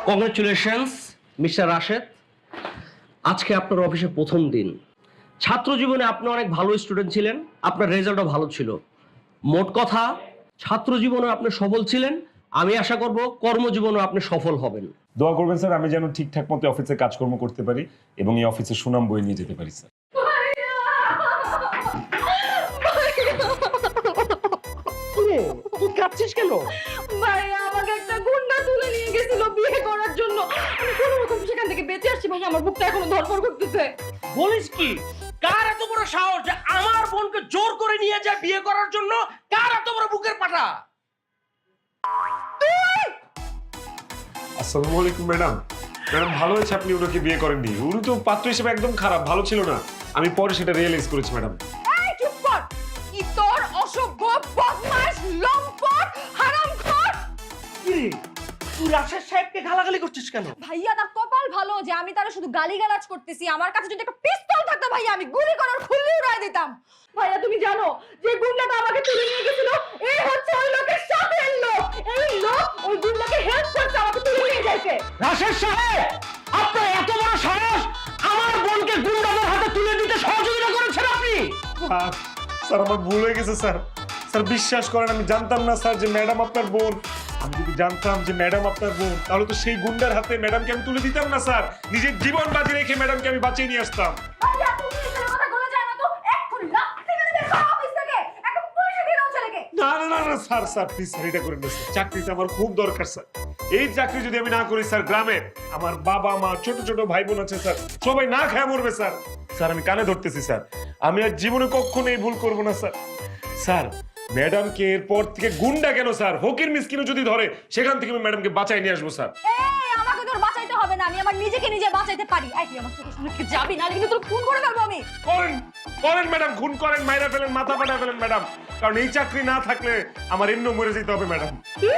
Congratulations mister Rashed, আজকে আপনার অফিসে প্রথম দিন। ছাত্র জীবনে আপনি অনেক ভালো স্টুডেন্ট ছিলেন, আপনার রেজাল্টও ভালো ছিল। মোট কথা ছাত্র জীবনে আপনি সফল ছিলেন। আমি আশা করব কর্মজীবনে আপনি সফল হবেন। দোয়া করবেন স্যার, আমি যেন ঠিকঠাক মতো অফিসে কাজকর্ম করতে পারি এবং এই অফিসের সুনাম বয়ে নিয়ে যেতে পারি স্যার। তুই কাঁদছিস কেন? ভাইয়া আমাকে একটা গুন্ডা তুলে নিয়ে গেছিল বিয়ে করার জন্য। আমি কোনো রকম সেখান থেকে বেঁচে আসছি ভাইয়া, আমার বুকটা এখনো ধড়ফড় করতেছে। বলিস কি? কার এত বড় সাহস যে আমার বোনকে জোর করে নিয়ে যায় বিয়ে করার জন্য? কার এত বড় বুকের পাটা? আসসালামু আলাইকুম ম্যাডাম। ম্যাডাম ভালো হয়েছে আপনি ওনাকে বিয়ে করেননি, উনি তো পাত্র হিসেবে একদম খারাপ, ভালো ছিল না। আমি পরে সেটা রিয়েলাইজ করেছি ম্যাডাম। এই চুপ কর, ইতর অসভ্য বদমাশ লম্পট হারামখোর। কি রে, তুই রাশেদ সাহেবকে গালাগালি করছিস কেন? ভাইয়া তার কপাল ভালো যে আমি তারা শুধু গালিগালাজ করতেছি। আমার কাছে যদি একটা পিস্তল থাকতো ভাইয়া, আমি গুলি করার খুল্লি উড়াই দিতাম। ভাইয়া তুমি জানো যে গুন্ডাটা আমাকে তুলে নিয়ে গেছিল, এই হচ্ছে ওই লোকের সাথের লোক। এই লোক ওই গুন্ডাকে হেল্প করছে আমাকে তুলে নিয়ে যাইতে। রাশেদ সাহেব, আপনার এত বড় সাহস, আমার বোনকে গুন্ডাদের হাতে তুলে দিতে সহযোগিতা করেছেন আপনি? স্যার আমার ভুল হয়ে গেছে স্যার। স্যার বিশ্বাস করেন, আমি জানতাম না স্যার যে ম্যাডাম আপনার বোন। আমি যদি জানতাম যে ম্যাডাম আপনার বোন, তাহলে তো সেই গুন্ডার হাতে ম্যাডামকে আমি তুলে দিতাম না স্যার। নিজের জীবন বাজি রেখে ম্যাডামকে আমি বাঁচিয়ে নিয়ে আসতাম। ভাইয়া তুমি এখানে কথা বলে যায় না তো, এক্ষুনি লাফ থেকে বের করো অফিস থেকে। এখন পুলিশে দিয়ে দাও ছেলেকে। না না না না স্যার, স্যার প্লিজ স্যার, এটা করেন না স্যার। চাকরিটা আমার খুব দরকার স্যার। এই চাকরি যদি আমি না করি স্যার, গ্রামে আমার বাবা মা ছোট ছোট ভাই বোন আছে স্যার, সবাই না খেয়ে মরবে স্যার। স্যার আমি কানে ধরতেছি স্যার, আমি আর জীবনে কখনো এই ভুল করবো না স্যার। স্যার ম্যাডামকে এরপর থেকে গুন্ডা কেন স্যার, ফকির মিসকিনও যদি ধরে সেখান থেকে আমি ম্যাডামকে বাঁচাই নিয়ে আসবো স্যার। এই আমাকে তোর বাঁচাইতে হবে না, আমি আমার নিজেকে নিজে বাঁচাইতে পারি। আই তুই আমার চোখের সামনে থেকে যাবি না, কিন্তু তোর খুন করে ফেলবো আমি। করেন করেন ম্যাডাম, খুন করেন, মাইরা ফেলেন, মাথা ফাটা ফেলেন ম্যাডাম, কারণ এই চাকরি না থাকলে আমার এমনি মরে যেতে হবে ম্যাডাম। কি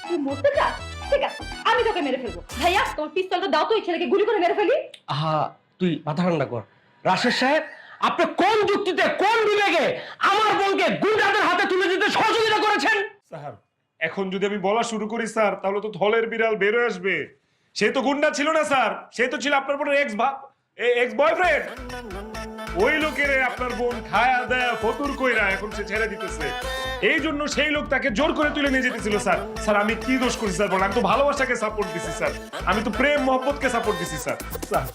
তুই মরতে চাস? ঠিক আছে আমি তোকে মেরে ফেলবো। ভাইয়া তোমার পিস্তলটা দাও তো, এই ছেলেকে গুলি করে মেরে ফেলি। আহা, তুই মাথা ঠান্ডা কর। রাশেদ সাহেব, আপনি কোন যুক্তিতে, কোন বিবেকে আমার বোনকে গুন্ডাদের হাতে তুলে দিতে সহযোগিতা করেছেন? স্যার এখন যদি আমি বলা শুরু করি স্যার, তাহলে তো থলের বিড়াল বের হয়ে আসবে। সে তো গুন্ডা ছিল না স্যার, সে তো ছিল আপনার বোনের এক্স বয়ফ্রেন্ড। ওই লোকের আপনার বোন খায়া দেয়া ফতুর কইরা এখন সে ছেড়ে দিতেছে। এই জন্য সেই লোক তাকে জোর করে তুলে নিয়ে যেতেছিল স্যার। স্যার আমি কি দোষ করি স্যার বলেন? আমি তো ভালোবাসাকে সাপোর্ট দিছি স্যার, আমি তো প্রেম মহব্বতকে সাপোর্ট দিছি স্যার। স্যার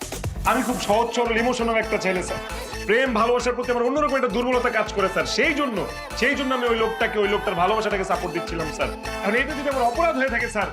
আমি খুব সহজ সরল ইমোশনাল একটা ছেলে স্যার। প্রেম ভালোবাসার প্রতি আমার অন্যরকম একটা দুর্বলতা কাজ করে স্যার। সেই জন্য আমি ওই লোকটার ভালোবাসাটাকে সাপোর্ট দিচ্ছিলাম স্যার। এখন এটা যদি আমার অপরাধ হয়ে থাকে স্যার,